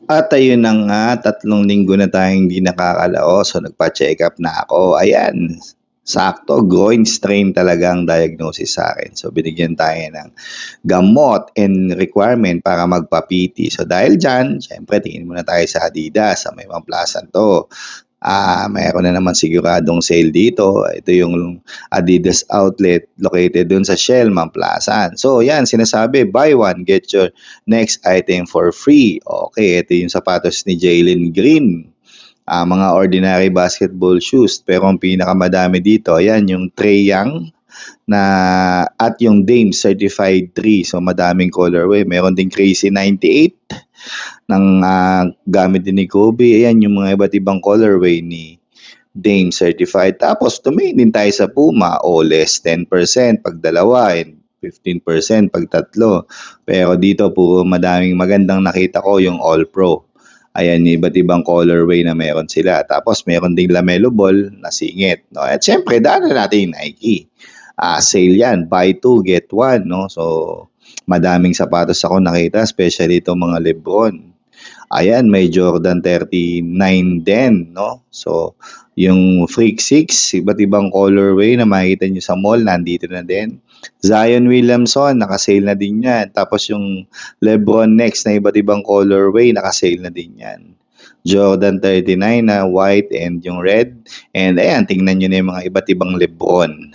At ayun na nga, 3 linggo na tayong hindi nakakalao, so nagpa-check-up na ako. Ayan, sakto groin strain talaga ang diagnosis sa'kin. So binigyan tayo ng gamot and requirement para magpa-PT. So dahil diyan, siyempre tingin muna tayo sa Adidas, sa may Mount Plaza 'to. Meron na naman siguradong sale dito. Ito yung Adidas outlet located dun sa Shell, Mamplasan. So yan, sinasabi, buy one, get your next item for free. Okay, ito yung sapatos ni Jalen Green. Mga ordinary basketball shoes. Pero ang pinakamadami dito, ayan, yung Trae Young na at yung Dame Certified 3. So madaming colorway. Meron ding Crazy 98 ng gamit din ni Kobe. Ayan yung mga iba't ibang colorway ni Dame Certified. Tapos tumingin din tayo sa Puma, less 10% pag dalawa and 15% pag tatlo. Pero dito po madaming magandang nakita ko yung All Pro. Ayan, yung iba't ibang colorway na meron sila. Tapos meron ding Lamelo Ball na singit. No? At syempre, daan na natin yung Nike. Sale yan, buy two, get one. No? So, madaming sapatos ako nakita, especially itong mga Lebron. Ayan, may Jordan 39 din, no? So, yung Freak 6, iba't ibang colorway na makikita nyo sa mall, nandito na din. Zion Williamson, nakasale na din yan. Tapos yung Lebron next na iba't ibang colorway, nakasale na din yan. Jordan 39 na white and yung red. And ayan, tingnan nyo na yung mga iba't ibang Lebron.